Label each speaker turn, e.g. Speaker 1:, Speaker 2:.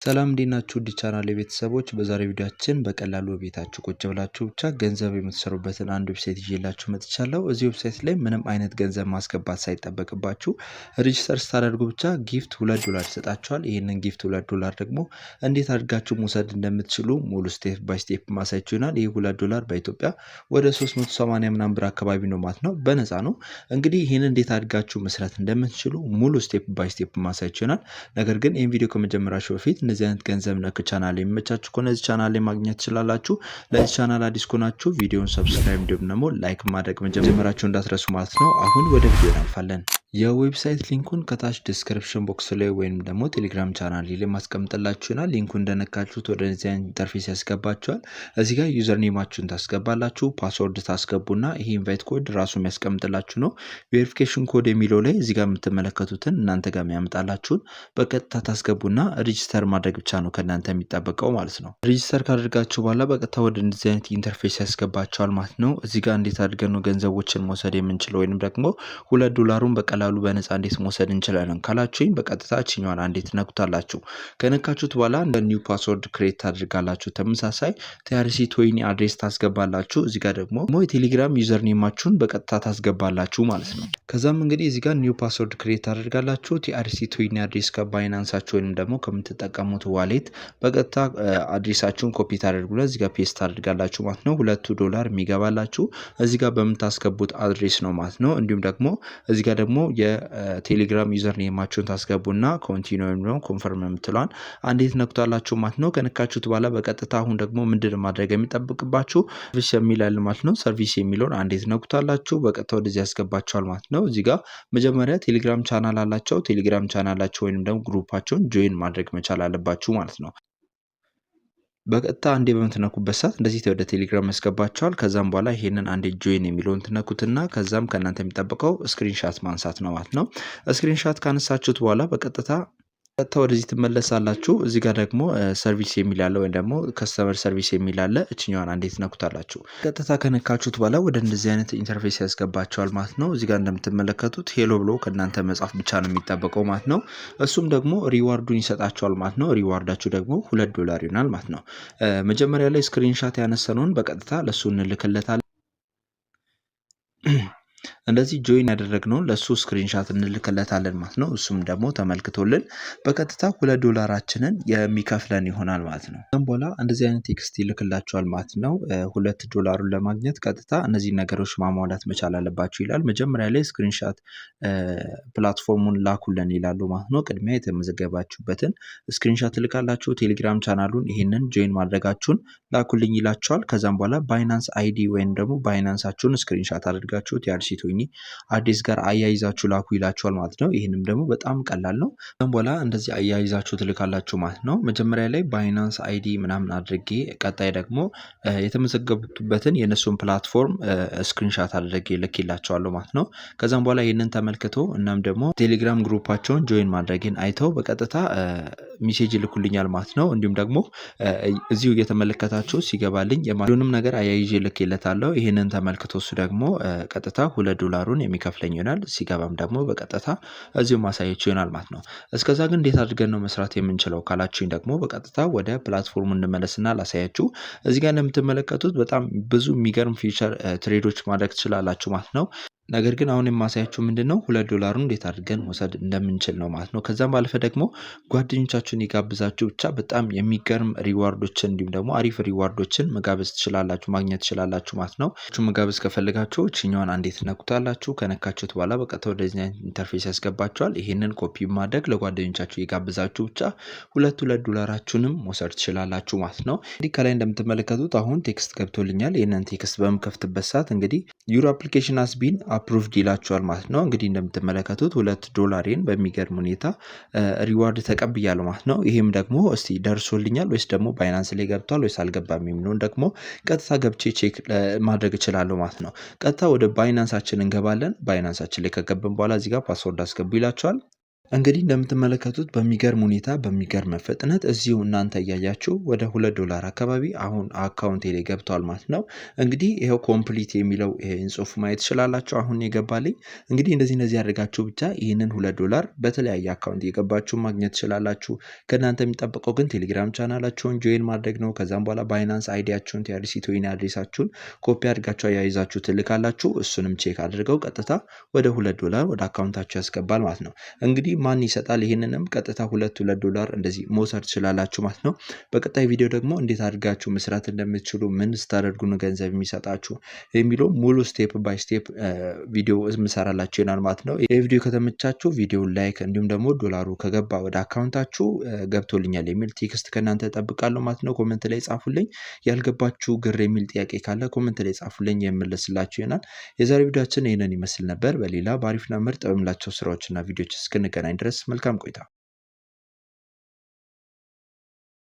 Speaker 1: ሰላም እንዴት ናችሁ? ውድ ቻናሌ ቤተሰቦች በዛሬው ቪዲዮአችን በቀላሉ ቤታችሁ ቁጭ ብላችሁ ብቻ ገንዘብ የምትሰሩበትን አንድ ዌብሳይት ይዤላችሁ መጥቻለሁ። እዚህ ዌብሳይት ላይ ምንም አይነት ገንዘብ ማስገባት ሳይጠበቅባችሁ ሬጂስተር ስታደርጉ ብቻ ጊፍት $2 ይሰጣችኋል። ይህንን ጊፍት $2 ደግሞ እንዴት አድርጋችሁ መውሰድ እንደምትችሉ ሙሉ ስቴፕ ባይ ስቴፕ ማሳያችሁ ይሆናል። ይህ $2 በኢትዮጵያ ወደ 380 ምናምን ብር አካባቢ ነው ማለት ነው። በነፃ ነው። እንግዲህ ይህንን እንዴት አድርጋችሁ መስራት እንደምትችሉ ሙሉ ስቴፕ ባይ ስቴፕ ማሳያችሁ ይሆናል። ነገር ግን ይህን ቪዲዮ ከመጀመራችሁ በፊት እንደዚህ አይነት ገንዘብ ነክ ቻናል የሚመቻችሁ ከሆነ እዚህ ቻናል ላይ ማግኘት ትችላላችሁ። ለዚህ ቻናል አዲስ ከሆናችሁ ቪዲዮውን ሰብስክራይብ እንዲሁም ደግሞ ላይክ ማድረግ መጀመራችሁ እንዳትረሱ ማለት ነው። አሁን ወደ ቪዲዮ እናልፋለን። የዌብሳይት ሊንኩን ከታች ዲስክሪፕሽን ቦክስ ላይ ወይም ደግሞ ቴሌግራም ቻናል ላይ ማስቀምጥላችሁ ይሆናል። ሊንኩን እንደነካችሁት ወደ እዚህ አይነት ኢንተርፌስ ያስገባችኋል። እዚህ ጋር ዩዘር ኔማችሁን ታስገባላችሁ፣ ፓስወርድ ታስገቡና ይሄ ኢንቫይት ኮድ ራሱ የሚያስቀምጥላችሁ ነው። ቬሪፊኬሽን ኮድ የሚለው ላይ እዚህ ጋር የምትመለከቱትን እናንተ ጋር የሚያመጣላችሁን በቀጥታ ታስገቡና ሬጂስተር ማድረግ ብቻ ነው ከእናንተ የሚጠበቀው ማለት ነው። ሬጂስተር ካደርጋችሁ በኋላ በቀጥታ ወደ እንደዚህ አይነት ኢንተርፌስ ያስገባችኋል ማለት ነው። እዚህ ጋር እንዴት አድርገን ነው ገንዘቦችን መውሰድ የምንችለው ወይንም ደግሞ $2 በቀላሉ በነፃ እንዴት መውሰድ እንችላለን ካላችሁኝ በቀጥታ እቺኛዋን አንዴት ነኩታላችሁ። ከነካችሁት በኋላ እንደ ኒው ፓስወርድ ክሬት ታደርጋላችሁ። ተመሳሳይ TRC20 አድሬስ ታስገባላችሁ። እዚህ ጋር ደግሞ የቴሌግራም ዩዘር ኔማችሁን በቀጥታ ታስገባላችሁ ማለት ነው። ከዛም እንግዲህ እዚህ ጋር ኒው ፓስወርድ ክሬት ታደርጋላችሁ። TRC20 አድሬስ ከባይናንሳችሁ ወይንም ደግሞ ከምትጠቀሙት ዋሌት በቀጥታ አድሬሳችሁን ኮፒ ታደርጉና እዚህ ጋር ፔስት ታደርጋላችሁ ማለት ነው። $2 የሚገባላችሁ እዚህ ጋር በምታስገቡት አድሬስ ነው ማለት ነው። እንዲሁም ደግሞ እዚህ ጋር ደግሞ የቴሌግራም ዩዘር ኔማችሁን ታስገቡና ኮንቲኒው ወይም ደግሞ ኮንፈርም የምትሏን አንዴት ነኩታላችሁ ማለት ነው። ከነካችሁት በኋላ በቀጥታ አሁን ደግሞ ምንድን ማድረግ የሚጠብቅባችሁ ሰርቪስ የሚል አለ ማለት ነው። ሰርቪስ የሚለውን አንዴት ነኩታላችሁ በቀጥታ ወደዚህ ያስገባችኋል ማለት ነው። እዚህ ጋር መጀመሪያ ቴሌግራም ቻናል አላቸው። ቴሌግራም ቻናላቸው ወይንም ደግሞ ግሩፓቸውን ጆይን ማድረግ መቻል አለባችሁ ማለት ነው። በቀጥታ አንዴ በምትነኩበት ሰዓት እንደዚህ ወደ ቴሌግራም ያስገባችኋል። ከዛም በኋላ ይሄንን አንዴ ጆይን የሚለውን ትነኩትና ከዛም ከእናንተ የሚጠበቀው ስክሪንሻት ማንሳት ነው ማለት ነው። ስክሪንሻት ካነሳችሁት በኋላ በቀጥታ ወደዚህ ትመለሳላችሁ። እዚህ ጋር ደግሞ ሰርቪስ የሚል አለ ወይም ደግሞ ከስተመር ሰርቪስ የሚል አለ። እችኛዋን አንዴት ነኩታላችሁ። ቀጥታ ከነካችሁት በኋላ ወደ እንደዚህ አይነት ኢንተርፌስ ያስገባችኋል ማለት ነው። እዚህ ጋር እንደምትመለከቱት ሄሎ ብሎ ከእናንተ መጻፍ ብቻ ነው የሚጠበቀው ማለት ነው። እሱም ደግሞ ሪዋርዱን ይሰጣችኋል ማለት ነው። ሪዋርዳችሁ ደግሞ $2 ይሆናል ማለት ነው። መጀመሪያ ላይ ስክሪንሻት ያነሰነውን በቀጥታ ለሱ እንልክለታለን። እንደዚህ ጆይን ያደረግነውን ለሱ ስክሪንሻት እንልክለታለን ማለት ነው። እሱም ደግሞ ተመልክቶልን በቀጥታ $2 የሚከፍለን ይሆናል ማለት ነው። ከዛም በኋላ እንደዚህ አይነት ቴክስት ይልክላችኋል ማለት ነው። $2 ለማግኘት ቀጥታ እነዚህ ነገሮች ማሟላት መቻል አለባችሁ ይላል። መጀመሪያ ላይ ስክሪንሻት ፕላትፎርሙን ላኩልን ይላሉ ማለት ነው። ቅድሚያ የተመዘገባችሁበትን ስክሪንሻት ትልካላችሁ። ቴሌግራም ቻናሉን ይሄንን ጆይን ማድረጋችሁን ላኩልኝ ይላችኋል። ከዛም በኋላ ባይናንስ አይዲ ወይም ደግሞ ባይናንሳችሁን ስክሪንሻት አድርጋችሁ TRC20 አዲስ ጋር አያይዛችሁ ላኩ ይላችኋል ማለት ነው። ይሄንም ደግሞ በጣም ቀላል ነው። ከዛም በኋላ እንደዚህ አያይዛችሁ ትልካላችሁ ማለት ነው። መጀመሪያ ላይ ባይናንስ አይዲ ምናምን አድርጌ ቀጣይ ደግሞ የተመዘገቡበትን የነሱን ፕላትፎርም ስክሪንሻት አድርጌ ልክላችኋለሁ ማለት ነው። ከዛም በኋላ ይሄንን ተመልክቶ እናም ደግሞ ቴሌግራም ግሩፓቸውን ጆይን ማድረግን አይተው በቀጥታ ሜሴጅ ይልኩልኛል ማለት ነው። እንዲሁም ደግሞ እዚሁ እየተመለከታችሁ ሲገባልኝ የማሉንም ነገር አያይዤ ልክለታለሁ። ይሄንን ተመልክቶ እሱ ደግሞ ቀጥታ $2 የሚከፍለኝ ይሆናል። ሲገባም ደግሞ በቀጥታ እዚሁ ማሳየች ይሆናል ማለት ነው። እስከዛ ግን እንዴት አድርገን ነው መስራት የምንችለው ካላችሁኝ ደግሞ በቀጥታ ወደ ፕላትፎርሙ እንመለስና ላሳያችሁ። እዚህ ጋር እንደምትመለከቱት በጣም ብዙ የሚገርም ፊቸር ትሬዶች ማድረግ ትችላላችሁ ማለት ነው። ነገር ግን አሁን የማሳያችሁ ምንድነው $2 እንዴት አድርገን መውሰድ እንደምንችል ነው ማለት ነው። ከዛም ባለፈ ደግሞ ጓደኞቻችሁን ይጋብዛችሁ ብቻ በጣም የሚገርም ሪዋርዶችን እንዲሁም ደግሞ አሪፍ ሪዋርዶችን መጋበዝ ትችላላችሁ ማግኘት ትችላላችሁ ማለት ነው። መጋበዝ ከፈለጋችሁ እቺኛዋን አንዴት ነኩታላችሁ። ከነካችሁት በኋላ በቀጥታ ወደዚህ ኢንተርፌስ ያስገባችኋል። ይሄንን ኮፒ ማድረግ ለጓደኞቻችሁ ይጋብዛችሁ ብቻ $2 መውሰድ ትችላላችሁ ማለት ነው። እንግዲህ ከላይ እንደምትመለከቱት አሁን ቴክስት ገብቶልኛል። ይሄንን ቴክስት በምከፍትበት ሰዓት እንግዲህ ዩር አፕሊኬሽን ሃዝ ቢን አፕሩቭድ ይላችኋል ማለት ነው። እንግዲህ እንደምትመለከቱት $2 በሚገርም ሁኔታ ሪዋርድ ተቀብያለሁ ማለት ነው። ይሄም ደግሞ እስቲ ደርሶልኛል ወይስ ደግሞ ባይናንስ ላይ ገብቷል ወይስ አልገባም የሚለውን ደግሞ ቀጥታ ገብቼ ቼክ ማድረግ እችላለሁ ማለት ነው። ቀጥታ ወደ ባይናንሳችን እንገባለን። ባይናንሳችን ላይ ከገባን በኋላ እዚህ ጋር ፓስወርድ አስገቡ ይላችኋል። እንግዲህ እንደምትመለከቱት በሚገርም ሁኔታ በሚገርም ፍጥነት እዚሁ እናንተ እያያችሁ ወደ $2 አካባቢ አሁን አካውንቴ ላይ ገብቷል ማለት ነው። እንግዲህ ይኸው ኮምፕሊት የሚለው ይሄን ጽሁፍ ማየት ትችላላችሁ። አሁን የገባልኝ እንግዲህ እንደዚህ ያደርጋችሁ ብቻ ይህንን $2 በተለያየ አካውንት እየገባችሁ ማግኘት ትችላላችሁ። ከእናንተ የሚጠበቀው ግን ቴሌግራም ቻናላችሁን ጆይን ማድረግ ነው። ከዛም በኋላ ባይናንስ አይዲያችሁን ቲአርሲ ቶይን አድሬሳችሁን ኮፒ አድርጋችሁ አያይዛችሁ ትልካላችሁ። እሱንም ቼክ አድርገው ቀጥታ ወደ $2 ወደ አካውንታችሁ ያስገባል ማለት ነው። እንግዲህ ማን ይሰጣል? ይሄንንም ቀጥታ $2 እንደዚህ መውሰድ ትችላላችሁ ማለት ነው። በቀጣይ ቪዲዮ ደግሞ እንዴት አድርጋችሁ መስራት እንደምትችሉ ምን ስታደርጉ ነው ገንዘብ የሚሰጣችሁ የሚለው ሙሉ ስቴፕ ባይ ስቴፕ ቪዲዮ የምሰራላችሁ ይሆናል ማለት ነው። ይህ ቪዲዮ ከተመቻችሁ ቪዲዮ ላይክ እንዲሁም ደግሞ ዶላሩ ከገባ ወደ አካውንታችሁ ገብቶልኛል የሚል ቴክስት ከእናንተ እጠብቃለሁ ማለት ነው። ኮመንት ላይ ጻፉልኝ። ያልገባችሁ ግር የሚል ጥያቄ ካለ ኮመንት ላይ ጻፉልኝ የምመልስላችሁ ይሆናል። የዛሬ ቪዲዮአችን ይህንን ይመስል ነበር። በሌላ በአሪፍና ምርጥ በምላቸው ስራዎችና ቪዲዮዎች እስክንገናኝ ድረስ መልካም ቆይታ